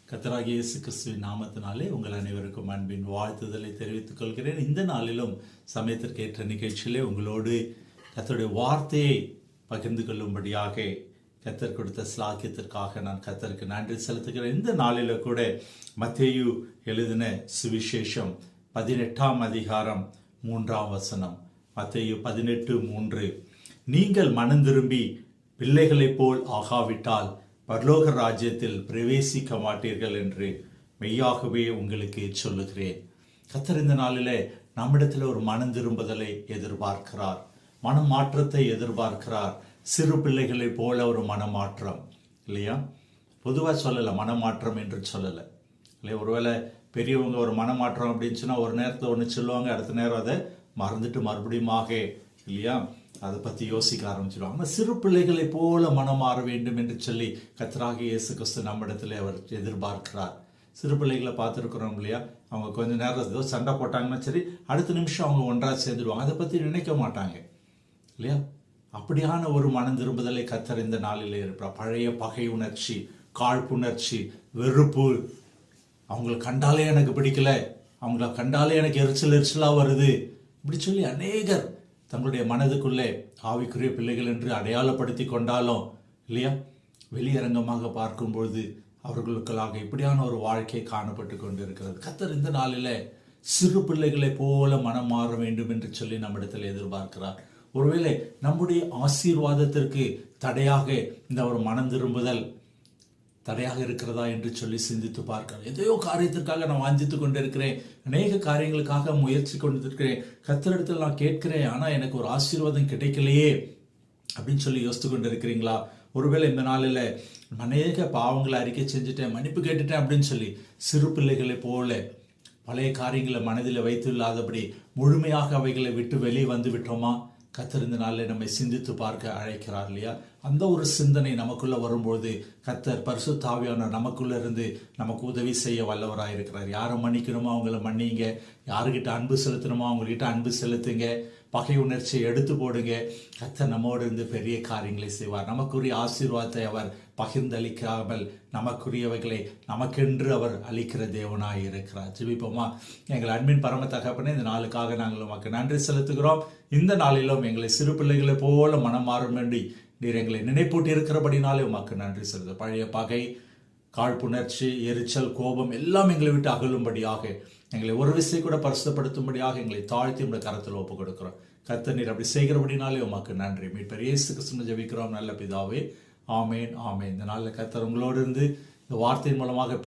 கர்த்தராகிய இயேசு கிறிஸ்துவின் நாமத்தினாலே உங்கள் அனைவருக்கும் அன்பின் வாழ்த்துதலை தெரிவித்துக் கொள்கிறேன். இந்த நாளிலும் சமயத்திற்கேற்ற நிகழ்ச்சியிலே உங்களோடு கர்த்தருடைய வார்த்தையை பகிர்ந்து கொள்ளும்படியாக கர்த்தர் கொடுத்த ஸ்லாக்கியத்திற்காக நான் கர்த்தருக்கு நன்றி செலுத்துகிறேன். இந்த நாளில கூட மத்தேயு எழுதின சுவிசேஷம் 18ஆம் அதிகாரம் 3ஆம் வசனம். மத்தேயு 18:3, நீங்கள் மனம் திரும்பி பிள்ளைகளைப் போல் ஆகாவிட்டால் பரலோக ராஜ்யத்தில் பிரவேசிக்க மாட்டீர்கள் என்று மெய்யாகவே உங்களுக்கு சொல்லுகிறேன். கர்த்தர் இந்த நாளிலே நம்மிடத்தில் ஒரு மனம் திரும்புதலை எதிர்பார்க்கிறார், மனம் மாற்றத்தை எதிர்பார்க்கிறார். சிறு பிள்ளைகளைப் போல ஒரு மனமாற்றம் இல்லையா? பொதுவாக சொல்லலை, மனமாற்றம் என்று சொல்லலை இல்லையா? ஒருவேளை பெரியவங்க ஒரு மனமாற்றம் அப்படின்னு சொன்னால் ஒரு நேரத்தில் ஒன்று சொல்லுவாங்க, அடுத்த நேரம் அதை மறந்துட்டு மறுபடியுமாக இல்லையா அதை பற்றி யோசிக்க ஆரம்பிச்சிடுவாங்க. ஆனால் சிறு பிள்ளைகளை போல மனம் மாற வேண்டும் என்று சொல்லி கர்த்தராகிய இயேசு கிறிஸ்து நம்மிடத்தில் அவர் எதிர்பார்க்கிறார். சிறு பிள்ளைகளை பார்த்துருக்குறோம் இல்லையா? அவங்க கொஞ்ச நேரம் ஏதோ சண்டை போட்டாங்கன்னா சரி, அடுத்த நிமிஷம் அவங்க ஒன்றாக சேர்ந்துடுவாங்க, அதை பற்றி நினைக்க மாட்டாங்க இல்லையா? அப்படியான ஒரு மனம் திரும்புதலை கர்த்தர் இந்த நாளில் இருப்பார். பழைய பகை உணர்ச்சி, காழ்ப்புணர்ச்சி, வெறுப்பு, அவங்களை கண்டாலே எனக்கு பிடிக்கல, அவங்கள கண்டாலே எனக்கு எரிச்சலாக வருது, இப்படி சொல்லி அநேகர் தங்களுடைய மனதுக்குள்ளே ஆவிக்குரிய பிள்ளைகள் என்று அடையாளப்படுத்தி கொண்டாலும் இல்லையா, வெளியரங்கமாக பார்க்கும்பொழுது அவர்களுக்களாக இப்படியான ஒரு வாழ்க்கை காணப்பட்டு கொண்டு இருக்கிறது. கர்த்தர் இந்த நாளில் சிறு பிள்ளைகளை போல மனம் மாற வேண்டும் என்று சொல்லி நம்மிடத்தில் எதிர்பார்க்கிறார். ஒருவேளை நம்முடைய ஆசீர்வாதத்திற்கு தடையாக இந்த ஒரு மனம் திரும்புதல் தடையாக இருக்கிறதா என்று சொல்லி சிந்தித்து பார்க்கிறேன். எதையோ காரியத்திற்காக நான் வாஞ்சித்து கொண்டு இருக்கிறேன், அநேக காரியங்களுக்காக முயற்சி கொண்டு இருக்கிறேன், கர்த்தரிடத்தில் நான் கேட்கிறேன், ஆனால் எனக்கு ஒரு ஆசீர்வாதம் கிடைக்கலையே அப்படின்னு சொல்லி யோசித்து கொண்டு இருக்கிறீங்களா? ஒருவேளை இந்த நாளில் அநேக பாவங்களை அறிக்கை செஞ்சுட்டேன், மன்னிப்பு கேட்டுட்டேன் அப்படின்னு சொல்லி சிறு பிள்ளைகளை போல பழைய காரியங்களை மனதில் வைத்துள்ளாதபடி முழுமையாக அவைகளை விட்டு வெளியே வந்து விட்டோமா? கர்த்தர் இந்த நாளில் நம்மை சிந்தித்து பார்க்க அழைக்கிறார் இல்லையா? அந்த ஒரு சிந்தனை நமக்குள்ள வரும்போது கர்த்தர் பரிசுத்த ஆவியானவர் நமக்குள்ள இருந்து நமக்கு உதவி செய்ய வல்லவராக இருக்கிறார். யாரை மன்னிக்கணுமோ அவங்கள மன்னிங்க, யாருக்கிட்ட அன்பு செலுத்தணுமோ அவங்ககிட்ட அன்பு செலுத்துங்க, பகை உணர்ச்சியை எடுத்து போடுங்க. கர்த்தர் நம்மோடு இருந்து பெரிய காரியங்களை செய்வார். நமக்குரிய ஆசீர்வாதத்தை அவர் பகிர்ந்தளிக்காமல் நமக்குரியவைகளை நமக்கென்று அவர் அளிக்கிற தேவனாய் இருக்கிறார். ஜெபிப்போமா? எங்கள் அன்பின் பரம தகப்பனே, இந்த நாளுக்காக நாங்கள் உமக்கு நன்றி செலுத்துகிறோம். இந்த நாளிலும் எங்களை சிறு பிள்ளைகளை போல மனம் மாறும் வேண்டி நீர் எங்களை நினைப்பூட்டி இருக்கிறபடினாலே உமக்கு நன்றி செலுத்து. பழைய பகை, காழ்ப்புணர்ச்சி, எரிச்சல், கோபம் எல்லாம் எங்களை விட்டு அகலும்படியாக, எங்களை ஒரு விசை கூட பரிசுத்தப்படுத்தும்படியாக எங்களை தாழ்த்தி உடைய கரத்தில் ஒப்பு கொடுக்கிறோம். கர்த்தர் நீர் அப்படி செய்கிறபடினாலே உமக்கு நன்றி. மீட்பர் இயேசு கிறிஸ்துவின் ஜெபிக்கிறோம் நல்ல பிதாவே, ஆமேன் ஆமேன். இந்த நாளில் கர்த்தர் உங்களோடு இருந்து இந்த வார்த்தையின் மூலமாக